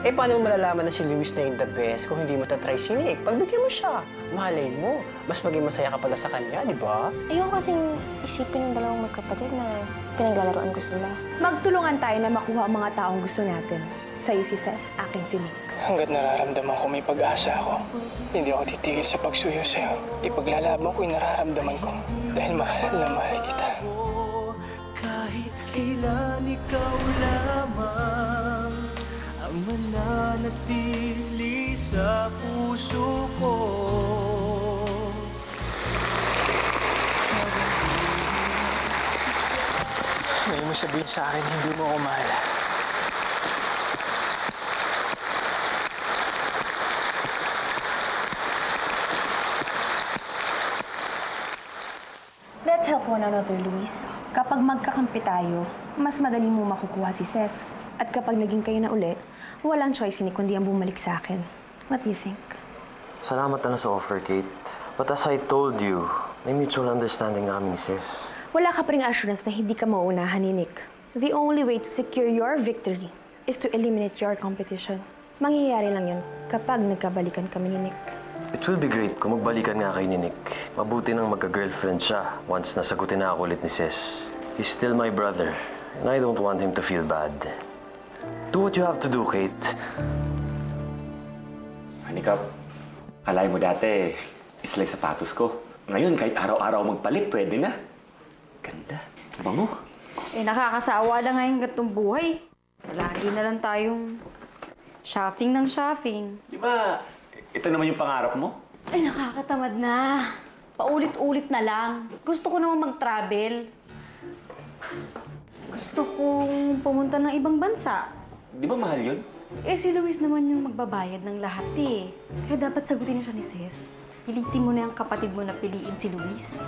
Eh, paano mo malalaman na si Luis na yung the best kung hindi mo tatry si Nick? Pagbigyan mo siya, malay mo, mas maging masaya ka pala sa kanya, di ba? Ayoko kasing isipin ng dalawang magkapatid na pinaglalaroan ko sila. Magtulungan tayo na makuha ang mga taong gusto natin. Sa'yo si Ses, akin si Nick. Hanggat nararamdaman ko may pag-asa ako, hindi ako titigil sa pagsuyo sa'yo. Ipaglalaban ko yung nararamdaman ko dahil mahal na mahal kita. Kahit kailan ikaw lamang ang mananatili sa puso ko. May mo sabihin sa akin hindi mo ako mahal. Let's help one another, Luis. Kapag magkakampi tayo, mas madali mo makukuha si Ses. At kapag naging kayo na uli, walang choice ni kundi ang bumalik sa akin. What do you think? Salamat na sa offer, Kate. But as I told you, may mutual understanding na kami ni Ses. Wala ka pa ring assurance na hindi ka mauunahan ni Nick. The only way to secure your victory is to eliminate your competition. Mangyayari lang yun kapag nagkabalikan kami ni Nick. It will be great kung magbalikan nga kay ni Nick. Mabuti nang magka-girlfriend siya once nasagutin na ako ulit ni Ses. He's still my brother, and I don't want him to feel bad. Do what you have to do, Kate. Hanikap, kalay mo dati, islay sapatos ko. Ngayon, kahit araw-araw magpalit, pwede na. Ganda. Bango. Eh, nakakasawa na ngayon gatong buhay. Lagi na lang tayong shopping ng shopping. Di ba, ito naman yung pangarap mo? Ay, nakakatamad na. Paulit-ulit na lang. Gusto ko naman mag-travel. Gusto kong pumunta ng ibang bansa. Di ba mahal yun? Eh, si Luis naman yung magbabayad ng lahat eh. Kaya dapat sagutin niya siya ni Ses. Pilitin mo na yung kapatid mo na piliin si Luis.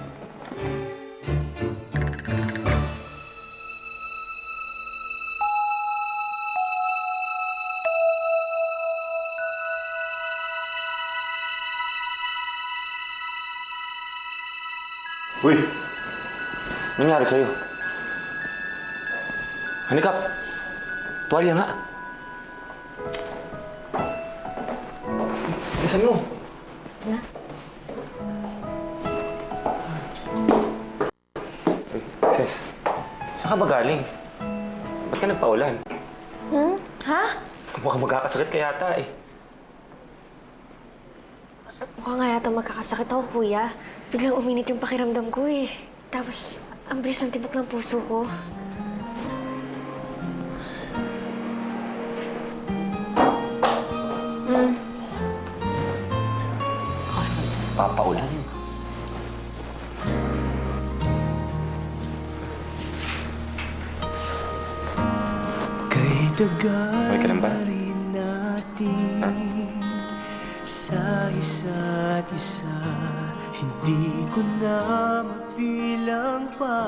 Uy! Nangyari sa'yo? Hanikap! Tuwalya nga! Bilisan mo! Na? Uy, Ses, saan ka ba galing? Ba't ka nagpaulan? Ha? Mukhang magkakasakit ka yata eh. Mukha nga yata magkakasakit ako, kuya. Biglang uminit yung pakiramdam ko eh. Tapos, ang bilis ng tibok ng puso ko. Papaulan. Kay Okay ka lang ba? tagalin natin sa isa't isa. Hindi ko na mabilang pa.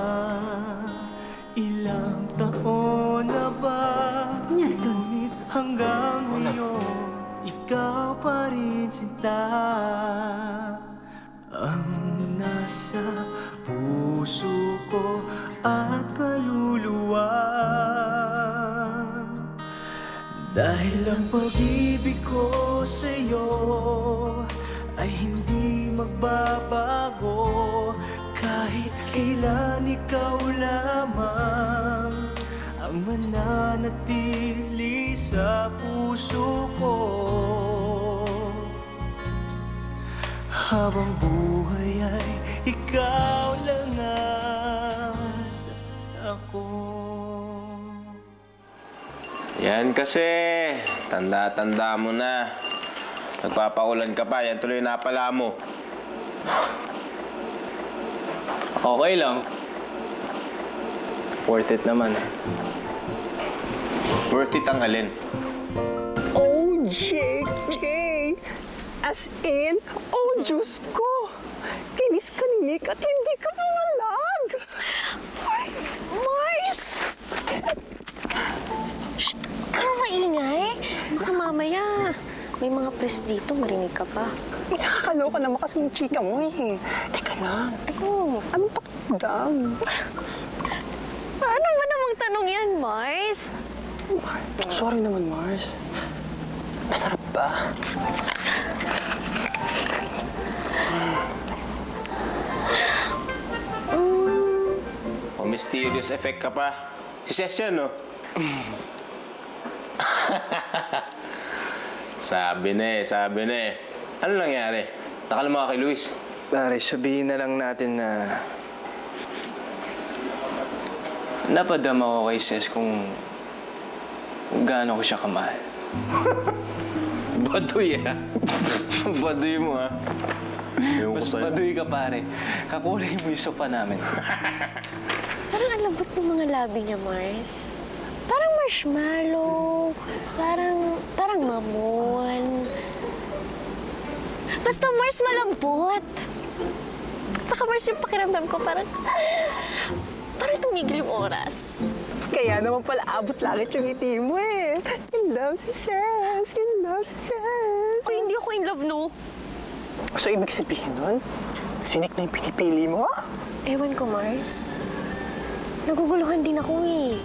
Ilang taon na ba? Nangyari doon? Ngunit hanggang ngayon, ikaw pa rin sinta. Ang nasa puso ko at kaluluwa. Dahil ang pag-ibig ko sa'yo ay hindi magbabago. Kahit kailan ikaw lamang ang mananatili sa puso ko. Habang buhay ay ikaw lang ang ako. Yan kasi. Tanda-tanda mo na. Nagpapaulan ka pa. Yan tuloy na pala mo. Okay lang. Worth it naman eh. Worth it ang alin. Oh, JK! As in, oh, Diyos ko! Kinis ka ni Nick at hindi ka pumalag! Ay, Mars! Shh! Ano maingay? Baka mamaya may mga press dito, marinig ka pa. Nakakaloka naman kasi yung chika mo eh. Teka lang. Ano? Anong pakiramdam? Ano ba namang tanong yan, Mars? Sorry naman, Mars. ba? O mysterious effect ka pa. Si Ses yan, no? Sabi na eh. Ano nangyari? Nakalama ka kay Luis. Pare, sabihin na lang natin na... Napadama ko kay Ses kung gaano ko siya kamahal. Baduy, ha? Baduy mo, ha? Mas baduy ka, pare. Kakulay mo yung sopa namin. Parang ang lambot ng mga labi niya, Mars. Parang marshmallow. Parang mamon. Basta Mars, malambot. Saka Mars, yung pakiramdam ko parang tumigil yung oras. Kaya naman pala abot langit yung ngiti mo eh. In love si Ses. In love si Ses. Ay, hindi ako in love, no? So, ibig sabihin nun, sinik na yung pinipili mo? Ewan ko, Mars. Naguguluhan din ako eh.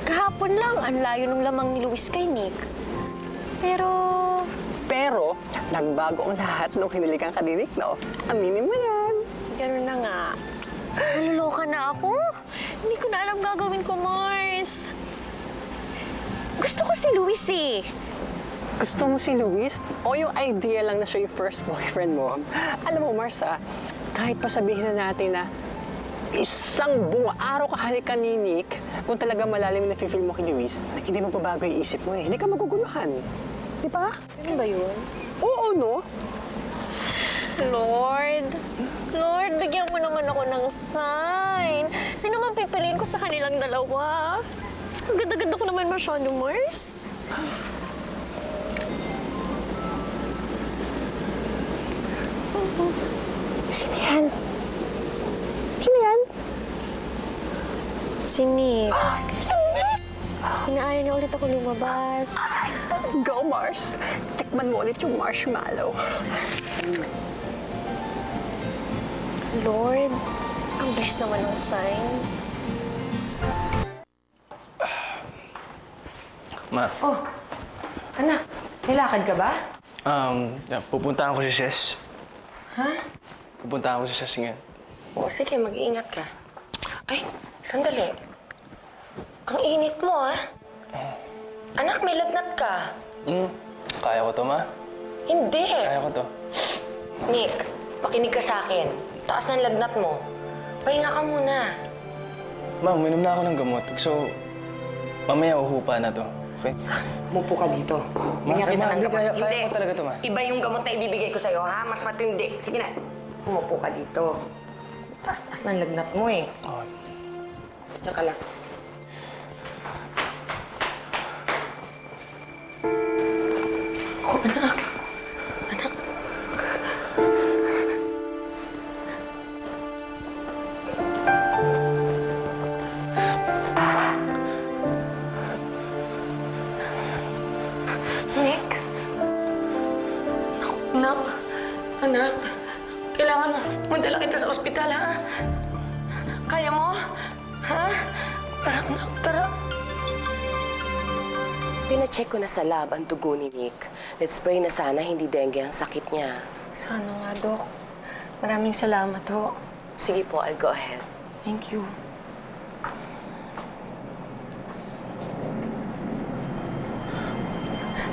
Kahapon lang, ang layo ng lamang ni Luis kay Nick. Pero, nagbago ang lahat nung hinilikan ka ni Nick, no? Aminin mo yan. Ganun na nga. Naluloka na ako. Hindi ko na alam gagawin ko, Mars. Gusto ko si Luis eh. Gusto mo si Luis? O yung idea lang na siya yung first boyfriend mo? Alam mo, Mars, kahit pa sabihin na natin na isang buong araw ka halikan ni Nick, kung talaga malalim na feel mo kay Luis, hindi mo pabago yung isip mo eh. Hindi ka maguguluhan. Di ba? Ano ba yun? Oo, no? Lord, bigyan mo naman ako ng sign. Sino man pipiliin ko sa kanilang dalawa? Ang ganda-ganda ko naman masyado, Mars. Sino yan? Sino yan? Si Nick. Inaaya niya ulit ako lumabas. Go, Mars. Tikman mo ulit yung marshmallow. Lord, ang bilis naman ng sign. Ma, Oh, anak, nilakad ka ba? pupuntahan ko si Ses. Ha? Pupuntahan ko si Ses ngayon. O, sige, mag-iingat ka. Ay, sandali. Ang init mo, ah. Anak, may lagnat ka. Kaya ko to, Ma. Hindi. Kaya ko to. Nick, makinig ka sa akin. Taas ng lagnat mo. Pahinga ka muna. Ma, uminom na ako ng gamot. So, mamaya uhupa na to. Okay? Umupo ka dito. Ma, Bigyan kita Ma, ng hindi, gamot. kaya mo talaga to, Ma. Iba yung gamot na ibibigay ko sa'yo, ha? Mas matindi. Sige na. Umupo ka dito. Taas-taas ng lagnat mo, eh. Oh. Diyan ka lang. Oh, anak. Anak. Nick. Anak. Anak. Kailangan madala kita sa ospital, ha? Kaya mo? Ha? Tara, anak. Tara. Pina-check ko na sa lab ang dugo ni Nick. Let's pray na sana hindi dengue ang sakit niya. Sana nga, Dok. Maraming salamat, ho. Sige po, I'll go ahead. Thank you.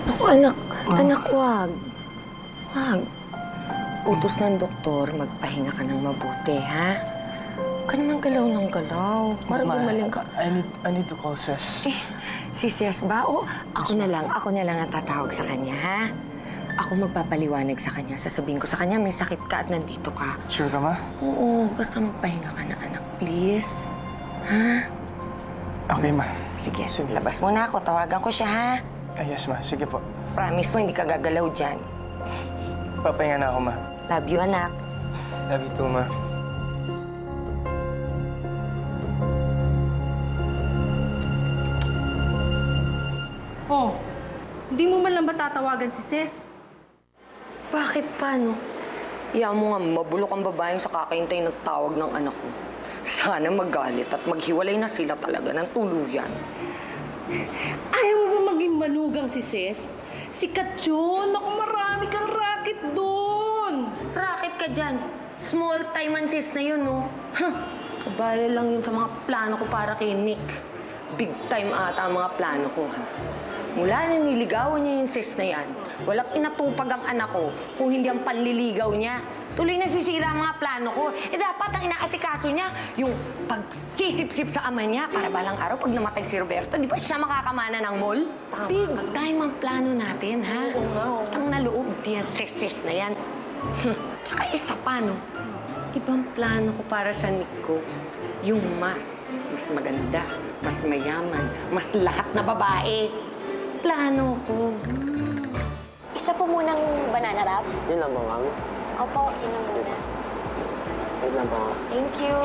Naku, anak. Anak, wag. Wag. Utos ng doktor, magpahinga ka ng mabuti, ha? Huwag ka naman galaw ng galaw. Para gumaling ka. I need to call Ses. Si Ses ba? O, ako na lang ang tatawag sa kanya, ha? Ako magpapaliwanag sa kanya. Sasabihin ko sa kanya, may sakit ka at nandito ka. Sure ka, Ma? Oo, basta magpahinga ka na, anak. Please. Ha? Okay, Ma. Sige, labas muna ako. Tawagan ko siya, ha? Yes, Ma. Sige po. Promise mo, hindi ka gagalaw dyan. Papahinga na ako, Ma. Love you, anak. Love you too, Ma. Oh, hindi mo man lang ba tatawagan si Ses? Bakit pa, no? Iyan mo nga, mabulok ang babaeng sa kakahintay ng tawag ng anak ko. Sana magalit at maghiwalay na sila talaga ng tuluyan. Ayaw mo ba maging manugang si Ses? Sikat yun! Naku, marami kang racket doon! Racket ka dyan. Small time man sis na yun, no? Huh. Kabala lang yun sa mga plano ko para kay Nick. Big time ata ang mga plano ko, ha? Mula nang niligawan niya yung sis na yan, walang inatupag ang anak ko kung hindi ang panliligaw niya. Tuloy nasisira ang mga plano ko. Eh dapat ang inaasikaso niya, yung pagsisip-sip sa ama niya para balang araw pag namatay si Roberto, di ba siya makakamana ng mall? Big time ang plano natin, ha? Ang naloob diyan, sis na yan. Tsaka isa pa, no? Ibang plano ko para sa Nick ko. Yung mas maganda, mas mayaman, mas lahat na babae. Plano ko. Isa po munang banana wrap. Yun lang ba, ma'am? Opo, yun lang muna. Yun lang ba, ma'am? Thank you.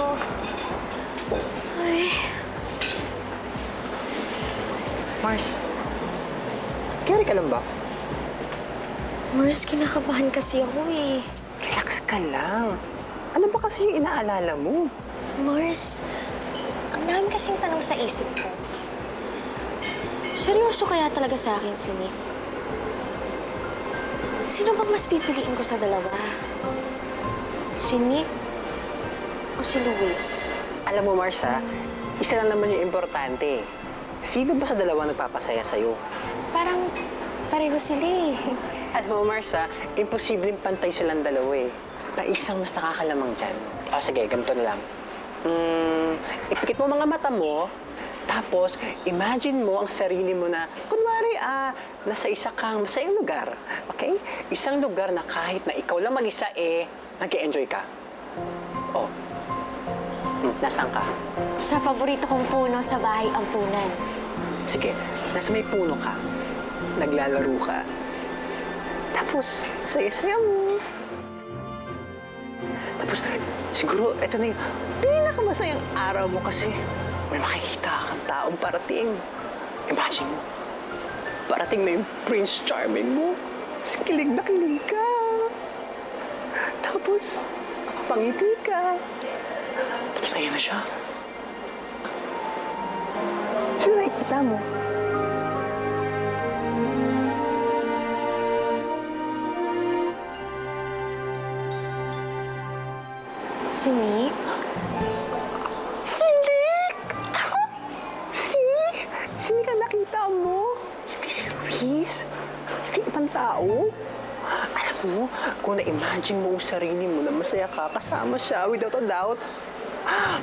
Ay. Mars, carry ka lang ba? Mars, kinakabahan kasi ako eh. Relax ka lang. Ano ba kasi yung inaalala mo? Mars, ang dami kasing tanong sa isip ko. Seryoso kaya talaga sa akin si Nick? Sino bang mas pipiliin ko sa dalawa? Si Nick o si Luis? Alam mo, Mars, isa lang naman yung importante. Sino ba sa dalawa nagpapasaya sa'yo? Parang pareho sila eh. Alam mo, Mars, imposibleng pantay silang dalawa eh. Isang mas nakakalamang dyan. O sige, ganito na lang. Ipikit mo mga mata mo, tapos imagine mo ang sarili mo na, kunwari, nasa isa kang masayang lugar. Okay? Isang lugar na kahit na ikaw lang mag-isa, nag-e-enjoy ka. Oh. Nasaan ka? Sa paborito kong puno sa bahay ampunan. Sige, nasa may puno ka. Naglalaro ka. Tapos, saya-saya mo. Tapos, siguro, eto na yung pinakamasayang araw mo kasi may makikita kang taong parating. Imagine mo, parating na yung Prince Charming mo. Tapos kilig na kilig ka. Tapos, pangiti ka. Tapos, ayun na siya. Sino nakikita mo? Si Nick? Si Nick! Si Nick ang nakita mo? Hindi si Luis. Hindi ibang tao. Alam mo, kung na-imagine mo ang sarili mo na masaya ka, kasama siya without a doubt,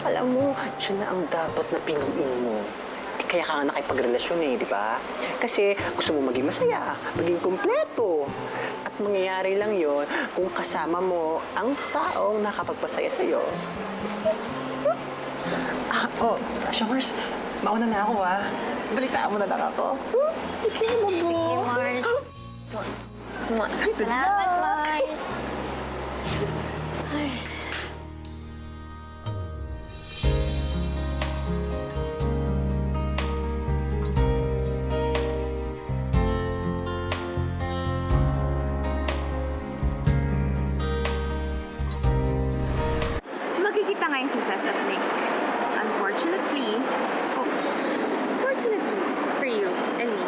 alam mo, siya na ang dapat na piliin mo. Kaya ka nga nakipagrelasyon di ba? Kasi gusto mo maging masaya, maging kumpleto. At mangyayari lang yon kung kasama mo ang taong nakapagpasaya sa'yo. Asya Mars, mauna na ako Balitaan mo na lang ako. Sige, Mabo. Sige, Mars. Salamat, Mars. Ay. Magkikita ngayon si Cez at Nick. Fortunately for you and me,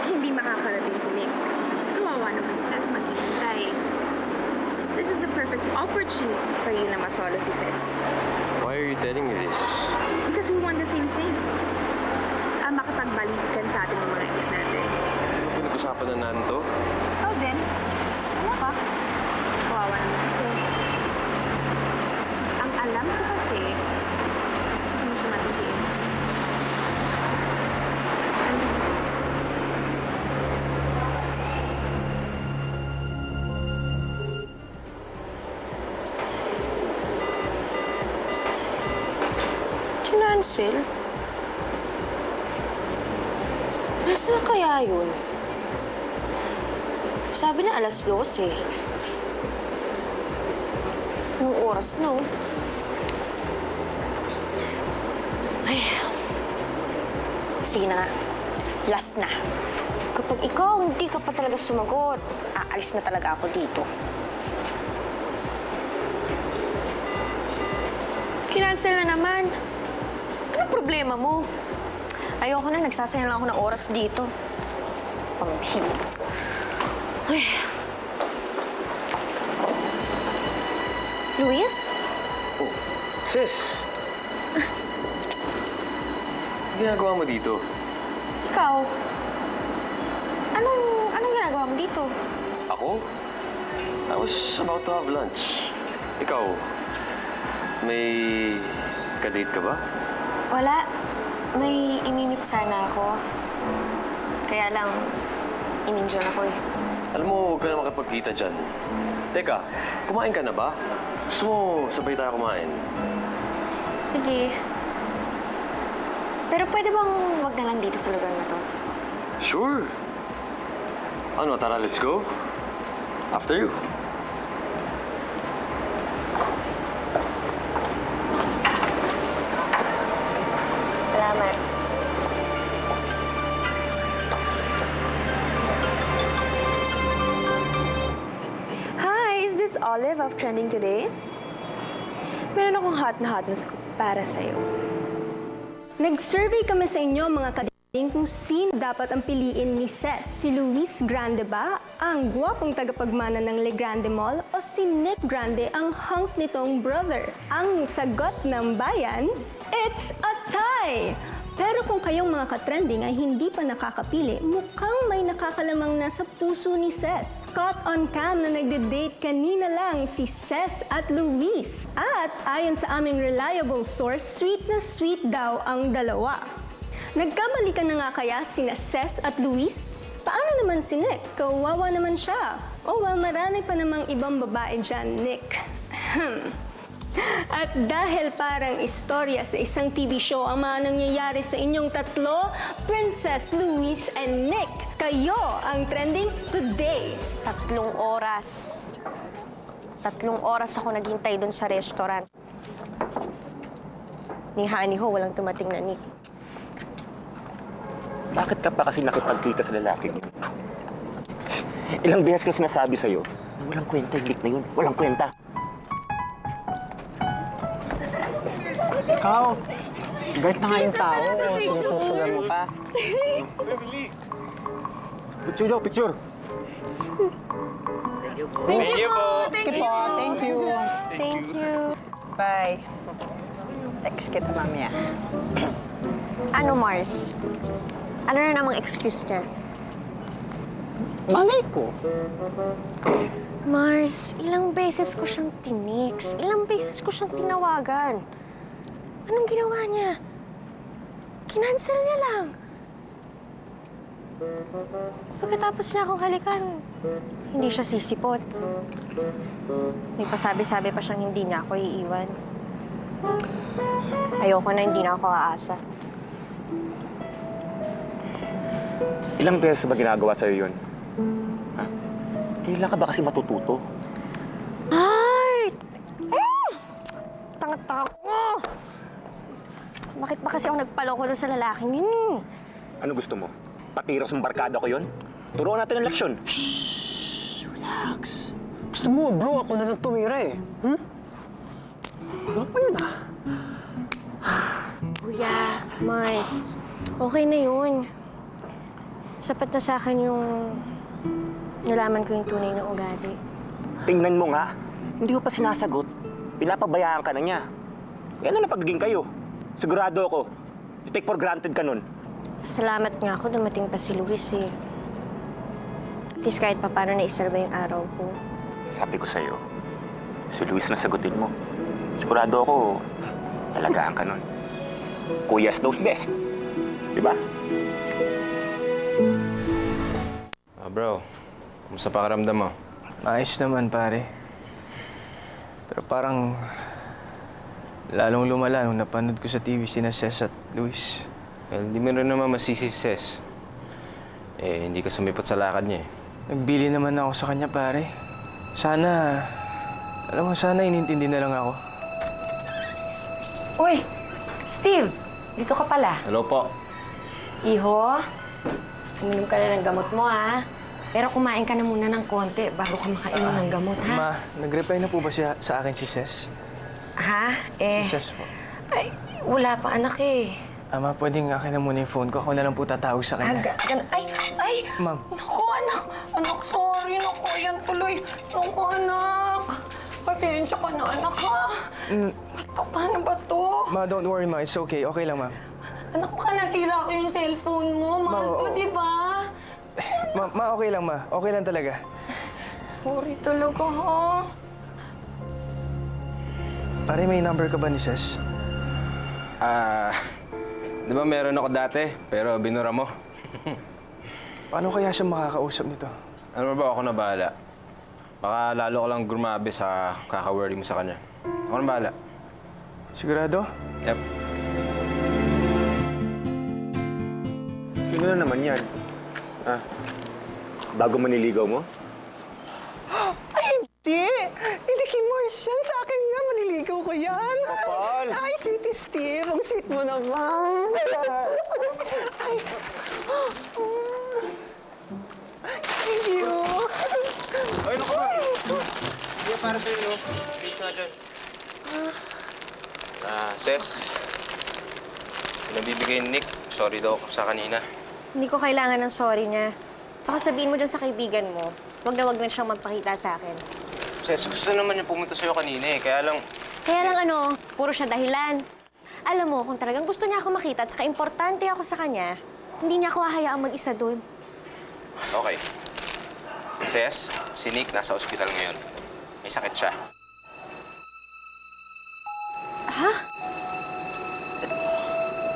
hindi makakarating si Nick. Kawawa naman si Cez maghihintay. This is the perfect opportunity for you na masolo si Cez. Why are you telling me this? Because we want the same thing. Makipagbalikan sa atin ng mga ex natin. Pinag-usapan na nanto? Oh, then, tama ka. Kawawa naman si Cez. Ang alam ko kasi, hindi siya matitiis. Kinancel? Nasaan na kaya yun? Sabi na alas 12. Anong oras na, Ay, sige na nga. Last na. Kapag ikaw hindi ka pa talaga sumagot, aalis na talaga ako dito. Kinancel na naman. Anong problema mo? Ayoko na, nagsasayang lang ako ng oras dito. Pambihim. Ay. Luis? Oh, sis! Ano ginagawa mo dito? Ikaw? Anong ginagawa mo dito? Ako? I was about to have lunch. Ikaw, may kadate ka ba? Wala. May imimit sana ako. Kaya lang, in-enjoy ako eh. Alam mo, huwag ka na makipagkita dyan. Teka, kumain ka na ba? Gusto mo sabay tayo kumain? Sige. Pero pwede bang wag na lang dito sa lugar na to? Sure. Ano, tara, let's go. After you. Salamat. Hi, is this Olive of Trending Today? Meron akong hot na scoop para sa'yo. Nag-survey kami sa inyo mga kading kung sino dapat ang piliin ni Ces. Si Luis Grande ba, ang gwapong tagapagmana ng Le Grande Mall, o si Nick Grande, ang hunk nitong brother? Ang sagot ng bayan, it's a tie! Pero kung kayong mga ka-trending ay hindi pa nakakapili, mukhang may nakakalamang nasa puso ni Ces. Caught on cam na nagde-date kanina lang si Ces at Luis. At ayon sa aming reliable source, sweet na sweet daw ang dalawa. Nagkabalikan na nga kaya sina Ces at Luis? Paano naman si Nick? Kawawa naman siya. Oh well, marami pa namang ibang babae dyan, Nick. At dahil parang istorya sa isang TV show ang mga nangyayari sa inyong tatlo, Princess Luis and Nick, kayo ang trending today. 3 oras. 3 oras ako naghintay doon sa restaurant. Ni Honey ho, walang tumating na Nick. Bakit ka pa kasi nakipagkita sa lalaking yun? Ilang beses ko sinasabi sa'yo, na walang kwenta yung Nick na yun. Walang kwenta. Ikaw, galit na nga yung tao. Sinususugan mo pa. Picture daw, picture. Thank you po! Thank you. Thank you. Thank you. Bye. Text kita mamaya. Ano, Mars? Ano na namang excuse niya? Malay ko. Mars, ilang beses ko siyang tinix. Ilang beses ko siyang tinawagan. Anong ginawa niya? Kinansel niya lang. Pagkatapos niya akong halikan, hindi siya sisipot. May pasabi-sabi pa siyang hindi niya ako iiwan. Ayoko na hindi na ako aasa. Ilang beses ba ginagawa sa'yo yun? Ha? Kailan ka ba kasi matututo? Ay! Tanga-tanga ko! Bakit ba kasi ako nagpaloko doon sa lalaking yun? Ano gusto mo? Patiros ng barkada ko yun? Turuan natin ang leksyon. Shhh! Relax. Gusto mo, bro, ako na lang tumira eh. Ano pa yun ah? Kuya, Mars, okay na yun. Sapat na sa akin yung nalaman ko yung tunay na ugali. Tingnan mo nga. Hindi ko pa sinasagot. Pinapabayaan ka na niya. Kaya ano na pagiging kayo? Sigurado ako. You take for granted ka nun. Salamat nga ako, dumating pa si Luis eh. At least kahit pa paano naisalba yung araw ko. Sabi ko sa'yo, si Luis na sagutin mo. Sigurado ako, alagaan ka nun. Kuya's knows best. Diba? Bro, kumusta pakiramdam mo? Ayos naman, pare. Pero parang lalong lumala nung napanood ko sa TV sina Ces at Luis. Well, hindi mo rin naman masisi si Ces. Eh, hindi ka sumipot sa lakad niya eh. Nagbili naman ako sa kanya, pare. Sana, alam mo, sana inintindi na lang ako. Uy! Steve! Dito ka pala. Hello po. Iho, uminom ka na ng gamot mo, ha? Pero kumain ka na muna ng konti bago ka makainom ng gamot, ha? Ma, nag-reply na po ba siya sa akin si Ces? Ha? Si Ces po. Ay, wala pa, anak eh. Ma, pwedeng akin na muna yung phone ko. Ako na lang po tatawag sa kanya. Ay, Ay! Ma'am. Naku, anak! Anak, sorry. Naku, yan tuloy. Naku, anak. Pasensya ka na, anak, ha? Paano ba to? Ma, don't worry, ma. It's okay. Okay lang, ma. Anak, baka nasira ko yung cellphone mo. Mahal to, di ba? Ma, okay lang, ma. Okay lang talaga. Sorry talaga, ha? Pare, may number ka ba ni Ses? Di ba meron ako dati, pero binura mo? Paano kaya siya makakausap nito? Ano ba, ako na bahala. Baka lalo ka lang grumabi sa kaka-worry mo sa kanya. Ako na bahala. Sigurado? Yep. Sino na naman yan? Bago maniligaw mo? Ay, hindi! Hindi kay Mars yan. Sa akin yan. Maliligaw ko yan. Kapal! Ay, sweetie Steve. Ang sweet mo naman. Ay. Thank you. Ay, naku ba? Hindi, para sa'yo, no? Wait nga dyan. Ses. Pinabibigay ni Nick. Sorry daw ako sa kanina. Hindi ko kailangan ng sorry niya. Saka sabihin mo dyan sa kaibigan mo, wag na siyang magpakita sa akin. Ses, gusto naman niya pumunta sa'yo kanina eh. Kaya lang Puro siya dahilan. Alam mo, kung talagang gusto niya ako makita at saka importante ako sa kanya, hindi niya ako hahayaang mag-isa doon. Okay. Ses, si Nick nasa ospital ngayon. May sakit siya. Ha?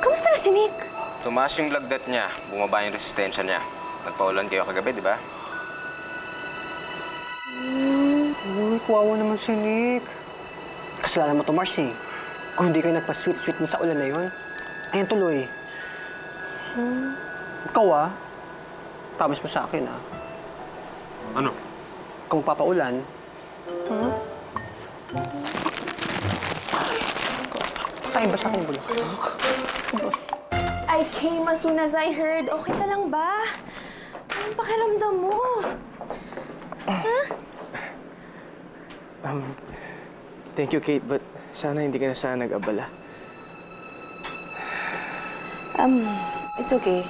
Kamusta na si Nick? Tumaas yung lagdat niya. Bumaba yung resistensya niya. Nagpaulan kayo kagabi, di ba? Uy, kuwawa naman si Nick. Kasalanan mo to, Mars, eh. Kung hindi kayo nagpa-sweet-sweet mo sa ulan na yun, ayun tuloy. Ikaw, promise mo sa akin, Ano? Kung papaulan, kakain ba sa akin bulaklak? I came as soon as I heard. Okay ka lang ba? Anong pakiramdam mo? Thank you, Kate, but sana hindi ka na sana nag-abala. It's okay.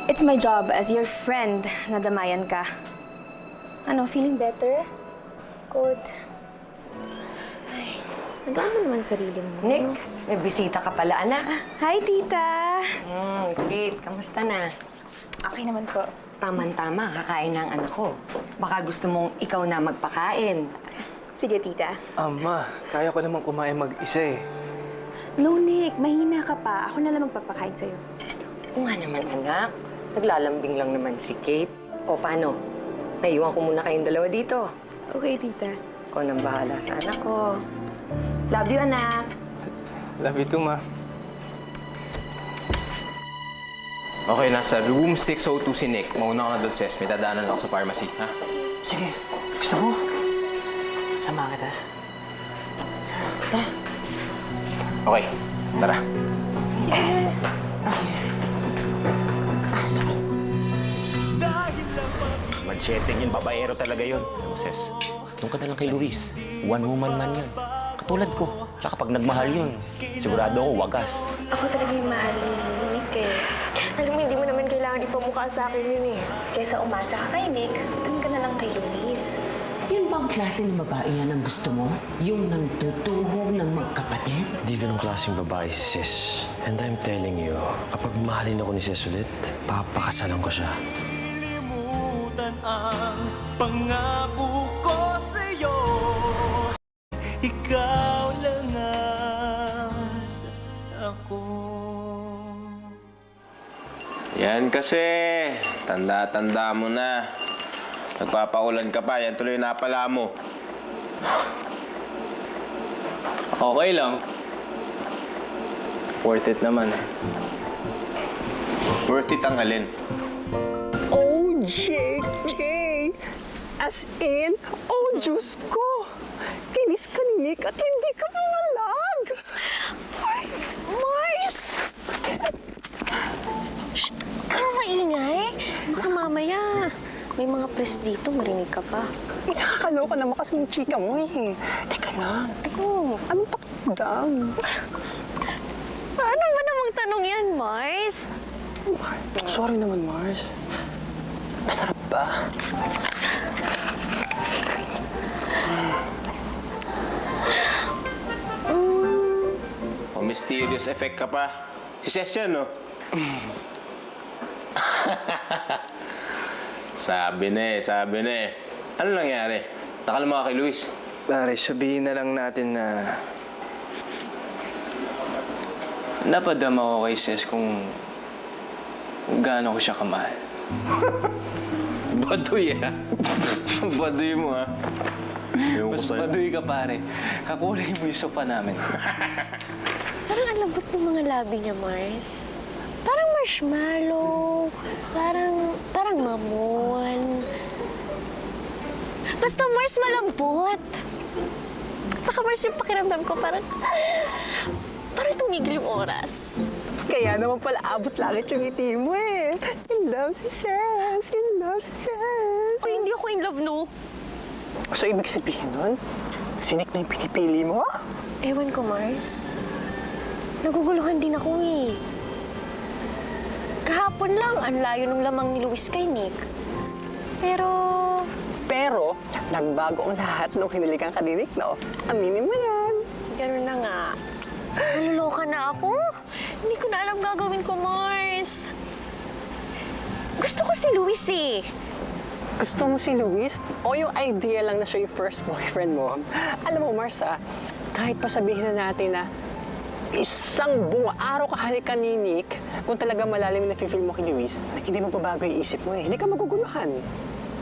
It's my job as your friend na damayan ka. Ano, feeling better? Good. Ay, nandaan mo naman sarili mo. Nick, may bisita ka pala, anak. Hi, tita! Kate, kamusta na? Okay naman po. Tama-tama, kakain na ang anak ko. Baka gusto mong ikaw na magpakain. Sige, tita. Ma, kaya ko naman kumain mag-isa eh. No, Nick. Mahina ka pa. Ako na lang magpapakain sa'yo. Oo nga naman, anak. Naglalambing lang naman si Kate. O, paano? Naiwan ko muna kayong dalawa dito. Okay, tita. Ikaw nang bahala sa anak ko. Love you, anak. Love you too, ma. Okay, nasa room 602 si Nick. Mauna ka na doon, Ses. May dadaanan lang ako sa pharmacy, ha? Sige, gusto mo? Sama kita. Tara. Okay, tara. Sige. Mansyeteng yun, babaero talaga yun. Alam mo, Ses, doon ka na lang kay Luis. One woman man yun. Katulad ko. Tsaka pag nagmahal yun, sigurado ako wagas. Ako talaga yung mahal ni Nick eh. Alam mo, hindi mo naman kailangan ipamukha sa akin yun eh. Kesa umasa ka kay Nick, doon ka na lang kay Luis. Yan bang klase ng babae yan ang gusto mo? Yung nagtutuhog ng magkapatid? Di ganong klaseng babae si Sis. And I'm telling you, kapag mahalin ako ni Sis ulit, papakasalan ko siya. Limutan ang pangako ko sa'yo. Ikaw lang ang ako. Yan kasi. Tanda-tanda mo na. Nagpapaulan ka pa. Yan tuloy napala mo. Okay lang. Worth it naman, Worth it ang alin. Oh, JK! As in, oh, Diyos ko! Kinis ka ni Nick at hindi ka mawalag! Ay, Mars! Shh! Kung maingay, baka mamaya may mga press dito, marinig ka pa. Nakakaloka naman kasi yung chika mo eh. Teka lang. Ano? Anong pakiramdam? Paano ba namang tanong yan, Mars? Sorry naman, Mars. Masarap ba? O mysterious effect ka pa. Si Ses yan, no? Sabi na eh. Ano nangyari? Nakalama ka kay Luis? Pare, sabihin na lang natin na napadama ko kay Ses kung gaano ko siya kamahal. Baduy, ha? Baduy mo, ha? Mas baduy ka, pare. Kakulay mo yung sopa namin. Parang ang lambot ng mga labi niya, Mars. Parang marshmallow. Parang mamon. Basta Mars, malambot. At saka Mars, yung pakiramdam ko parang tumigil yung oras. Kaya naman pala abot langit yung ngiti mo eh. In love si Ses. In love si Ses. Ay, hindi ako in love, no? So, ibig sabihin nun, sinik na yung pinipili mo? Ewan ko, Mars. Naguguluhan din ako eh. Kahapon lang, ang layo ng lamang ni Luis kay Nick. Pero, nagbago ang lahat nung hinalikan ka ni Nick, no? Aminin mo yan. Ganun na nga. Naluloka na ako. Hindi ko na alam gagawin ko, Mars. Gusto ko si Luis eh. Gusto mo si Luis? O yung idea lang na siya yung first boyfriend mo? Alam mo, Mars, kahit pa sabihin na natin na isang buong araw kahalikan ni Nick, kung talaga malalim na feel mo kay Luis, hindi mo babago yung isip mo eh. Hindi ka maguguluhan.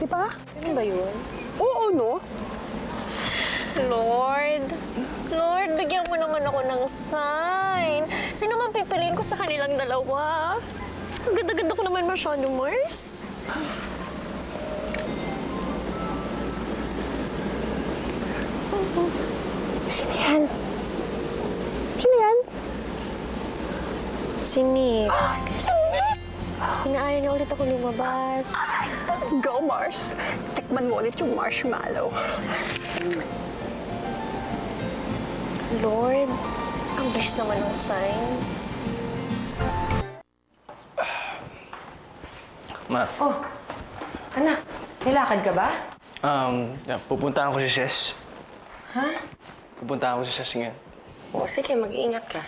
Di ba? Ano ba yun? Oo, no? Lord, bigyan mo naman ako ng sign. Sino man pipiliin ko sa kanilang dalawa? Ang ganda-ganda ko naman masyado, Mars. Sino yan? Sino yan? Si Nick. Si Nick? Inaaya niya ulit ako lumabas. Go, Mars. Tikman mo ulit yung marshmallow. Lord, ang bilis naman ng sign. Ma. Oh, anak, nilakad ka ba? Pupuntahan ko si Ses. Ha? Pupuntahan ko si Ses ngayon. O, sige, mag-iingat ka.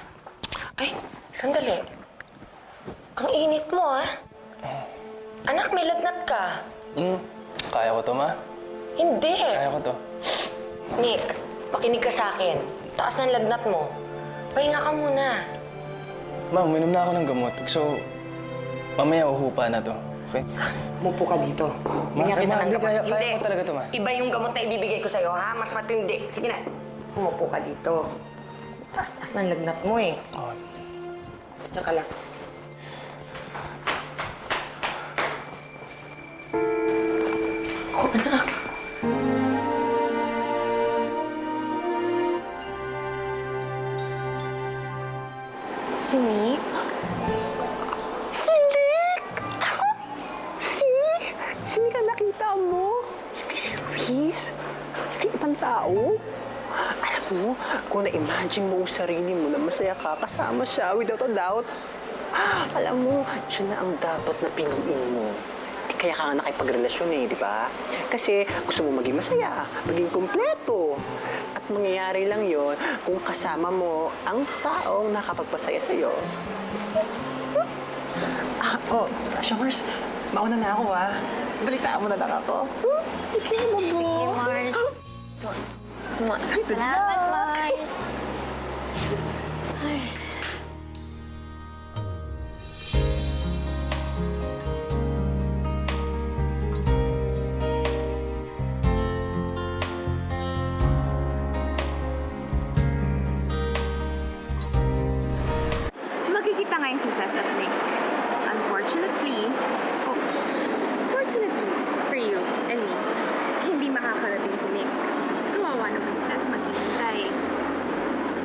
Ay, sandali. Ang init mo, ah. Anak, may lagnat ka. Kaya ko to, Ma. Hindi. Kaya ko to. Nick, makinig ka sa akin. Taas ng lagnat mo. Pahinga ka muna. Ma, uminom na ako ng gamot. So, mamaya uhupa na to. Okay? Mupo ka dito. Ma, Bigyan kita Ma, ng hindi, gamot. kaya ko talaga to, Ma. Iba yung gamot na ibibigay ko sa'yo, ha? Mas matindi. Sige na. Umupo ka dito. Taas-taas ng lagnat mo, eh. Oh. Tsaka lang. Oh, anak. Si Nick? Si Nick! Si Nick ang nakita mo. Hindi si Luis. Hindi ibang tao. Alam mo, kung na-imagine mo ang sarili mo na masaya ka kasama siya without a doubt, alam mo, siya na ang dapat na piliin mo. Kaya ka nga nakipagrelasyon eh, di ba? Kasi gusto mo maging masaya, maging kumpleto. At mangyayari lang yon kung kasama mo ang taong nakapagpasaya sa'yo. Showers, mauna na ako Balitaan mo na lang ako. Sige, Mamo. Sige, Mars. Salamat, Mars. Ay. Magkikita ngayon si Ses at Nick. Fortunately for you and me, hindi makakarating si Nick. Kawawa naman si Ses maghihintay.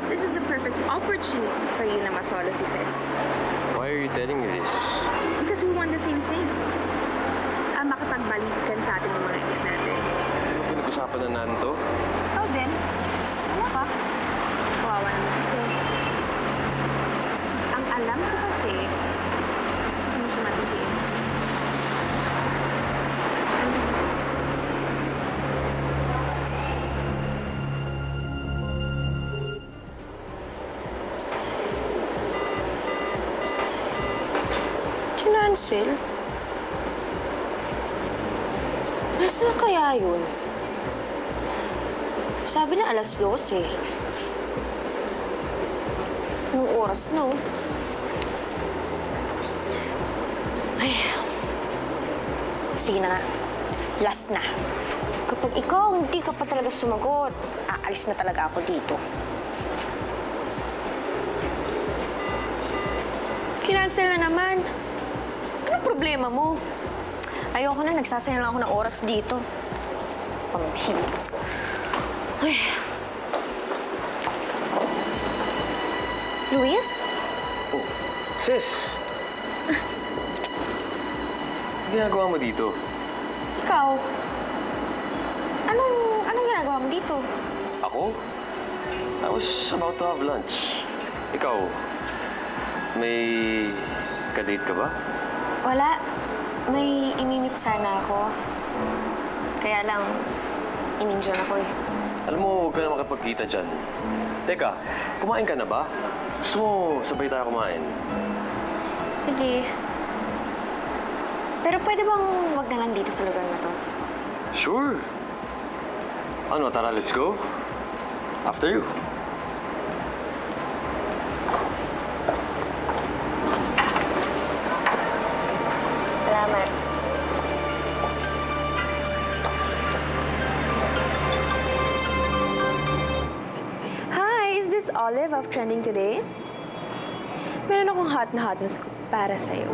This is the perfect opportunity for you na masolo si Ses. Why are you telling me this? Because we want the same thing. Makipagbalikan sa ating mga ex natin. Pinag-usapan na nanto? Oh, then, tama ka. Kawawa naman si Ses. Ang alam ko kasi, kung siya Kinancel? Nasaan na kaya yun? Sabi na alas 12. Anong oras na, oh? Ay. Sige na nga. Last na. Kapag ikaw hindi ka pa talaga sumagot, aalis na talaga ako dito. Kinancel na naman. Anong problema mo? Ayoko na, nagsasayang lang ako ng oras dito. Pamhili. Ay. Luis? Oh, sis! Ano ginagawa mo dito? Ikaw? Anong ginagawa mo dito? Ako? I was about to have lunch. Ikaw, may kadate ka ba? Wala. May imimit sana ako. Kaya lang, in-enjoy ako eh. Alam mo, huwag ka na makipagkita dyan. Teka, kumain ka na ba? Gusto mo sabay tayo kumain? Sige. Pero pwede bang wag na lang dito sa lugar na to? Sure. Ano, tara, let's go. After you. Salamat. Hi, is this Olive of Trending Today? Meron akong hot na scoop para sa'yo.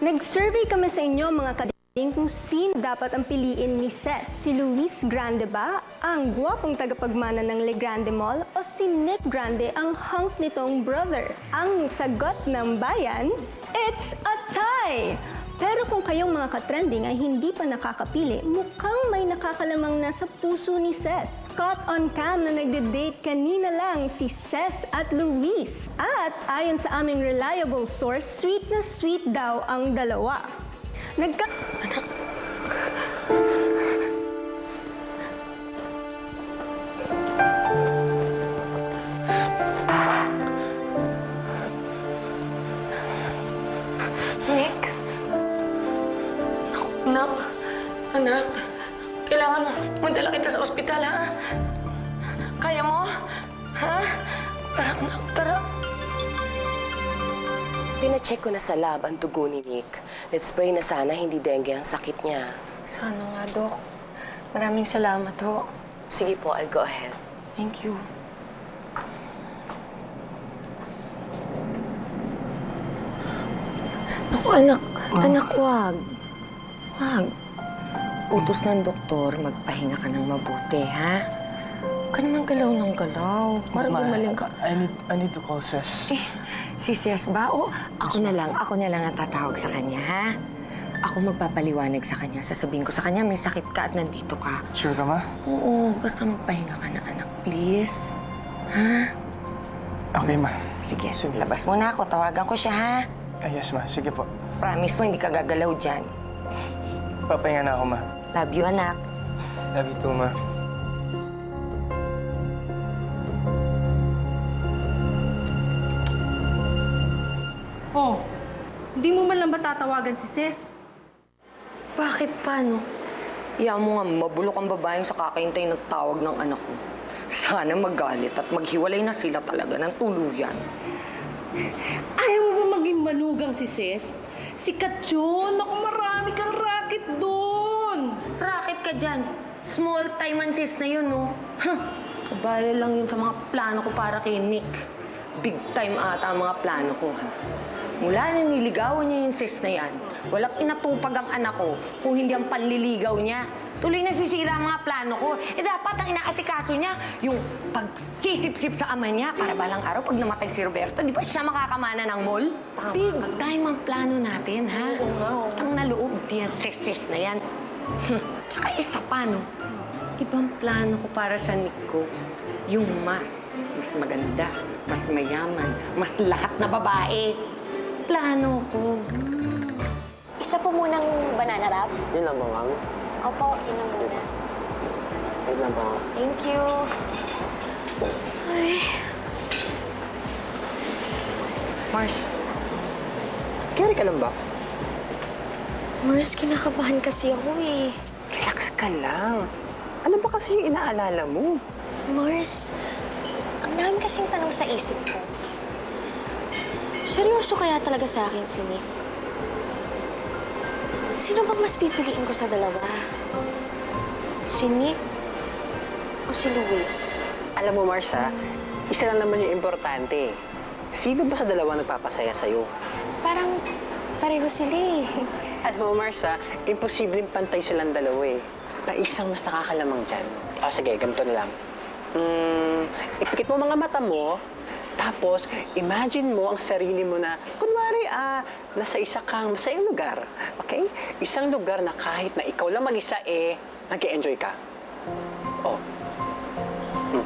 Nag-survey kami sa inyo mga kading kung sino dapat ang piliin ni Ces. Si Luis Grande ba, ang gwapong tagapagmana ng Le Grande Mall, o si Nick Grande, ang hunk nitong brother? Ang sagot ng bayan, it's a tie! Pero kung kayong mga ka-trending ay hindi pa nakakapili, mukhang may nakakalamang nasa puso ni Ces. Caught on cam na nagde-date kanina lang si Ces at Luis. At ayon sa aming reliable source, sweet na sweet daw ang dalawa. Nick? Anak, kailangan madala kita sa ospital, ha? Kaya mo? Ha? Tara, anak, tara. Pina-check ko na sa lab ang dugo ni Nick. Let's pray na sana hindi dengue ang sakit niya. Sana nga, Dok. Maraming salamat, ho. Sige po, I'll go ahead. Thank you. Naku, anak. Anak, wag. Wag. Utos ng doktor, magpahinga ka ng mabuti, ha? Huwag ka naman galaw ng galaw. Para gumaling ka. I need to call Ces. Si Ces ba? O, ako na lang ang tatawag sa kanya, ha? Ako magpapaliwanag sa kanya. Sasabihin ko sa kanya, may sakit ka at nandito ka. Sure ka, Ma? Oo, basta magpahinga ka na, anak. Please. Ha? Okay, Ma. Sige, labas muna ako. Tawagan ko siya, ha? Yes, Ma. Sige po. Promise mo, hindi ka gagalaw dyan. Papahinga na ako, Ma. Love you, anak. Love you too, Ma. Oh, hindi mo man lang ba tatawagan si Ces? Bakit paano? Iyan mo nga, mabulok ang babaeng sa kakahintay ng tawag ng anak ko. Sana magalit at maghiwalay na sila talaga ng tuluyan. Ayaw mo ba maging manugang si Ces? Sikat yun! Naku, marami kang racket doon! Racket ka dyan. Small time ang sis na yun, no? Huh! Kabale lang yun sa mga plano ko para kay Nick. Big time ata ang mga plano ko, ha? Mula na niligawan niya yung sis na yan, walang inatupag ang anak ko kung hindi ang panliligaw niya. Tuloy na sisira ang mga plano ko. Eh dapat ang inaasikaso niya, yung pagsisip-sip sa ama niya para balang araw pag namatay si Roberto, di ba siya makakamana ng mall? Big time ang plano natin, ha? Ang naloob diyan sis na yan. Tsaka isa pa, no? Ibang plano ko para sa Nick ko. Yung mas maganda, mas mayaman, mas lahat na babae. Plano ko. Isa po munang banana wrap. Yun lang ba, ma'am? Opo, yun lang muna. Wait lang po. Thank you. Ay. Mars, Carry ka lang ba? Mars, kinakabahan kasi ako eh. Relax ka lang. Ano ba kasi yung inaalala mo? Mars, ang dami kasing tanong sa isip ko. Seryoso kaya talaga sa akin si Nick? Sino bang mas pipiliin ko sa dalawa? Si Nick o si Luis? Alam mo, Marsa, isa lang naman yung importante. Sino ba sa dalawa nagpapasaya sa'yo? Parang pareho sila eh. Alam mo, Marsa, imposibleng pantay silang dalawa eh. Na isang mas nakakalamang dyan. O sige, ganito na lang. Ipikit mo mga mata mo, tapos imagine mo ang sarili mo na, kunwari, nasa isa kang masayang lugar. Okay? Isang lugar na kahit na ikaw lang mag-isa nag-e-enjoy ka. Oh.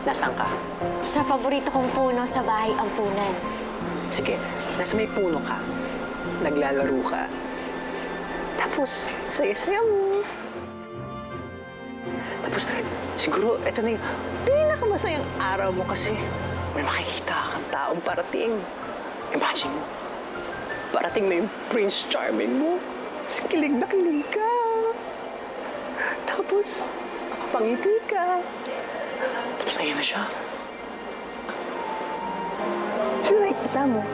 Nasaan ka? Sa paborito kong puno sa bahay ampunan. Sige, nasa may puno ka. Naglalaro ka. Tapos, saya-saya mo. Tapos, siguro, ito na yung pinakamasayang araw mo kasi may makikita kang taong parating. Imagine mo, parating na yung Prince Charming mo. Tapos kilig na kilig ka. Tapos, nakapangiti ka. Tapos, ayun na siya. Sino nakikita mo?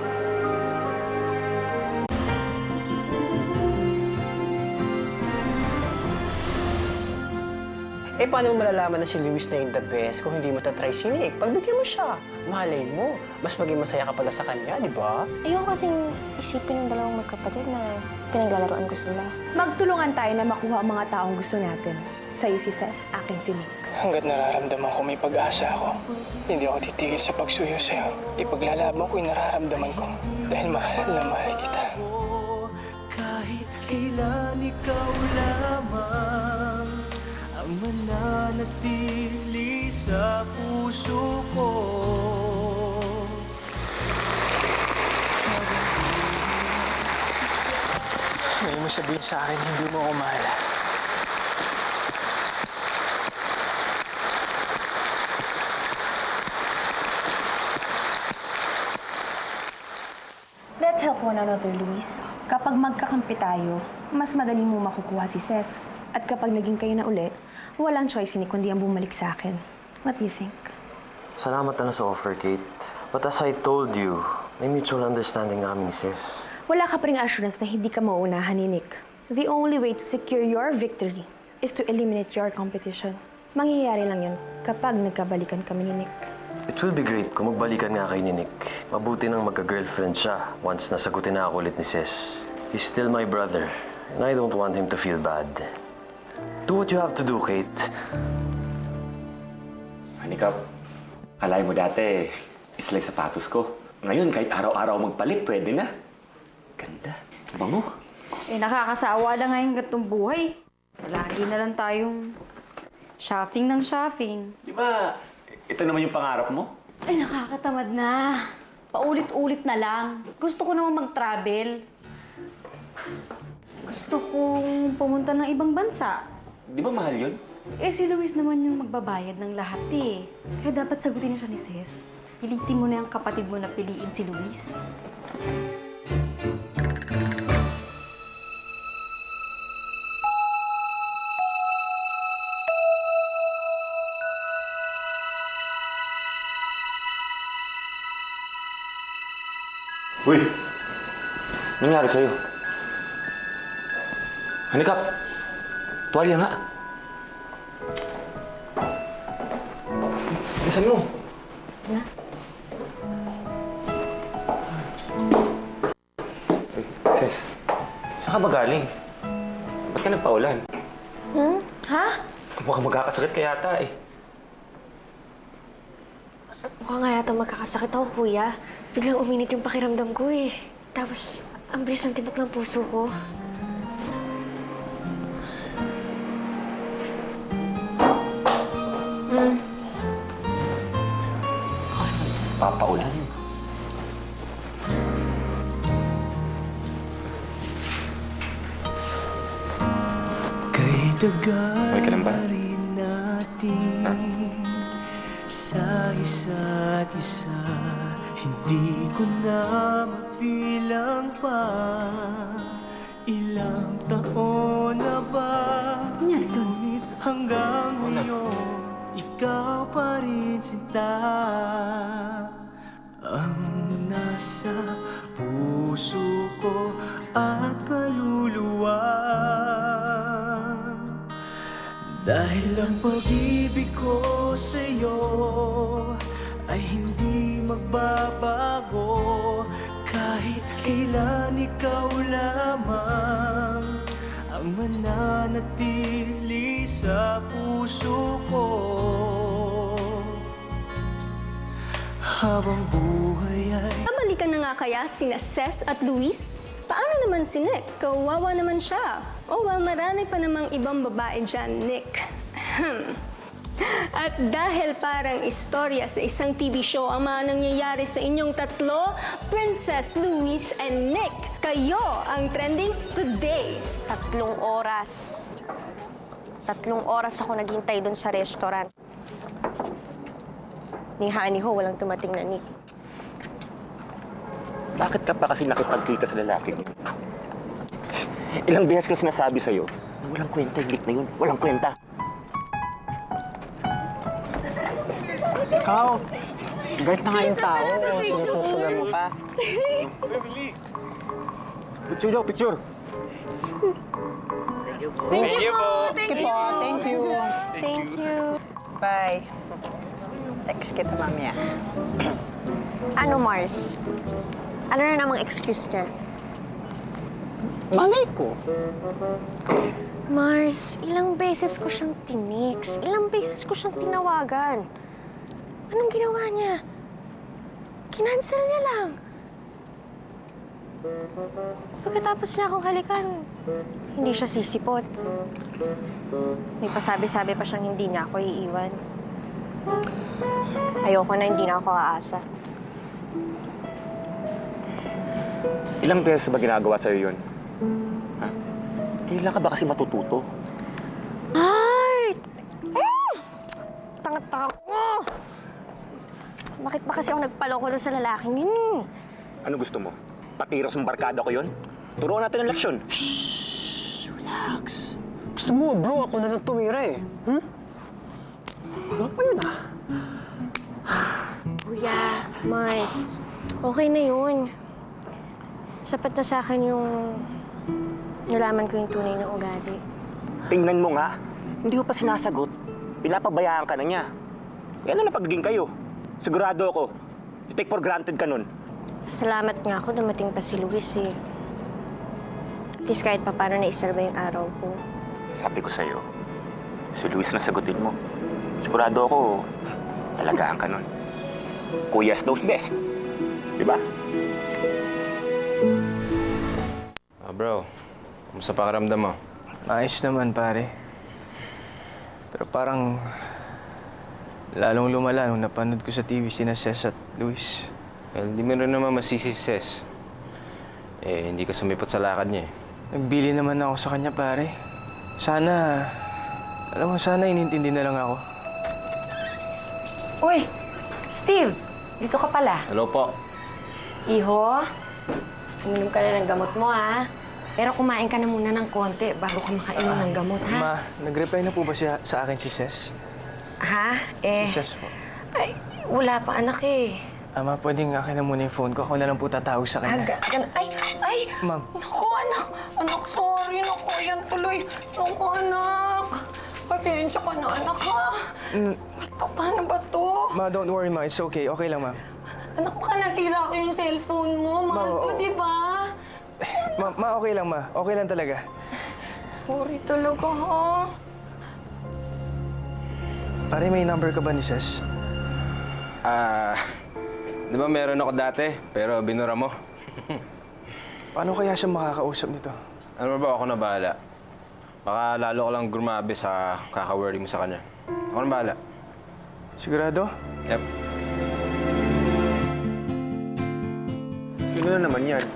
Paano mo malalaman na si Luis na yung the best kung hindi mo tatry si Nick? Pagbigyan mo siya, malay mo. Mas maging masaya ka pala sa kanya, di ba? Ayoko kasing isipin ng dalawang magkapatid na pinaglalaroan ko sila. Magtulungan tayo na makuha ang mga taong gusto natin. Sa'yo si Ses, akin si Nick. Hanggat nararamdaman ko may pag-asa ako, hindi ako titigil sa pagsuyo sa'yo. Ipaglalaban ko yung nararamdaman ko dahil mahal na mahal kita. Kahit kailan ikaw lamang ang mananatili sa puso ko. May mo sabihin sa akin, hindi mo ako mahal. Let's help one another, Luis. Kapag magkakampi tayo, mas madali mo makukuha si Ses. At kapag naging kayo na uli, walang choice ni kundi ang bumalik sa akin. What do you think? Salamat na sa offer, Kate. But as I told you, may mutual understanding namin ni Sis. Wala ka pa ring assurance na hindi ka mauunahan ni Nick. The only way to secure your victory is to eliminate your competition. Mangyayari lang yun kapag nagkabalikan kami ni Nick. It will be great kung magbalikan nga kay ni Nick. Mabuti nang magka-girlfriend siya once nasagutin na ako ulit ni Sis. He's still my brother, and I don't want him to feel bad. Do what you have to do, Kate. Hanikap, kalahin mo dati, isla yung sapatos ko. Ngayon, kahit araw-araw magpalit, pwede na. Ganda. Bango. Nakakasawa na ngayon gatong buhay. Lagi na lang tayong shopping ng shopping. Di ba, ito naman yung pangarap mo? Nakakatamad na. Paulit-ulit na lang. Gusto ko naman mag-travel. Gusto kong pumunta ng ibang bansa. Di ba mahal yun? Si Luis naman yung magbabayad ng lahat eh. Kaya dapat sagutin siya ni Ses. Pilitin mo na yung kapatid mo na piliin si Luis. Uy! Nangyari sa'yo? Hanikap! Tuwalya nga! Bilisan mo! Na? Ses, saan ka ba galing? Ba't ka nagpaulan? Ha? Mukhang magkakasakit ka yata eh. Mukha nga yata magkakasakit ako, kuya. Biglang uminit yung pakiramdam ko eh. Tapos, ang bilis ng tibok ng puso ko. Papaulan. Kay Okay ka lang ba? rin natin sa isa't isa, Hindi ko na mabilang pa. Ilang taon na ba? Ngunit hanggang ngayon, ikaw pa rin sinta. Ang nasa puso ko at kaluluwa. Dahil ang pag-ibig ko sa'yo ay hindi magbabago. Kahit kailan ikaw lamang ang mananatili sa puso ko. Habang buhay ay... Balikan na nga kaya sina Ces at Luis? Paano naman si Nick? Kawawa naman siya. Oh well, marami pa namang ibang babae dyan, Nick. At dahil parang istorya sa isang TV show ang mga nangyayari sa inyong tatlo, Princess, Luis, and Nick, kayo ang trending today. 3 oras. 3 oras ako naghintay doon sa restaurant. Ni Honey Ho, walang tumating na Nick. Bakit ka pa kasi nakipagkita sa lalaki niyo? Ilang beses ko sinasabi sa'yo, walang kwenta yung Nick na yun. Walang kwenta. Ikaw, galit na nga yung tao. Sinususugan mo pa. Picture daw, picture. Thank you po. Thank you. Thank you. Bye. Text kita mamaya. Ano, Mars? Ano na namang excuse niya? Malay ko. Mars, ilang beses ko siyang tinix. Ilang beses ko siyang tinawagan. Anong ginawa niya? Kinansel niya lang. Pagkatapos niya akong halikan, hindi siya sisipot. May pasabi-sabi pa siyang hindi niya ako iiwan. Ayoko na, hindi na ako aasa. Ilang beses ba ginagawa sa'yo yun? Ha? Kailan ka ba kasi matututo? Ay! Tanga-tanga ko! Bakit ba kasi ako nagpaloko doon sa lalaking yun? Ano gusto mo? Patiros ng barkada ko yun? Turuan natin ang leksyon. Shhh! Relax. Gusto mo, bro, ako na lang tumira eh. Ano pa yun ah? Kuya, Mars, okay na yun. Sapat na sa akin yung nalaman ko yung tunay na ugali. Tingnan mo nga, hindi ko pa sinasagot. Pinapabayaan ka na niya. Kaya na napagiging kayo. Sigurado ako, take for granted ka nun. Salamat nga ako, dumating pa si Luis eh. At least kahit pa paano naisalba yung araw ko. Sabi ko sa'yo, si Luis na sagutin mo. Sigurado ako, alagaan ka nun. Kuya's knows best. Diba? Bro, kumusta pakiramdam mo? Ayos naman, pare. Pero parang lalong lumala nung napanood ko sa TV sina Ces at Luis. Hindi mo rin naman masisi si Ces. Hindi ka sumipot sa lakad niya eh. Nagbili naman ako sa kanya, pare. Sana, alam mo, sana inintindi na lang ako. Uy! Steve! Dito ka pala. Hello po. Iho, uminom ka na ng gamot mo, ha? Pero kumain ka na muna ng konti bago ka makainom ng gamot, ha? Ma, nag-reply na po ba siya sa akin si Ces? Ha? Si Ces po. Ay, wala pa anak eh. Ma, pwedeng akin na muna yung phone ko. Ako na lang po tatawag sa kanya. Ay! Ma'am. Naku, anak! Anak, sorry. Naku, yan tuloy. Naku, anak. Pasensya ka na, anak, ha? Ito, paano ba to? Ma, don't worry, ma. It's okay. Okay lang, ma'am. Anak, baka nasira ko yung cellphone mo. Mahal to, di ba? Ma, okay lang, ma. Okay lang talaga. Sorry talaga, ha? Pare, may number ka ba ni Ces? Di ba meron ako dati, pero binura mo? Paano kaya siya makakausap nito? Ano ba, ako na bahala. Baka lalo ka lang grumabi sa kaka-worry mo sa kanya. Ako na bahala. Sigurado? Yep. Sino na naman yan?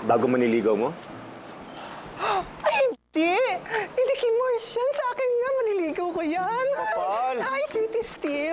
Bago maniligaw mo? Ay, hindi! Hindi kay Mars yan. Sa akin nga, maniligaw ko yan. Kapal! Ay, sweetie Steve.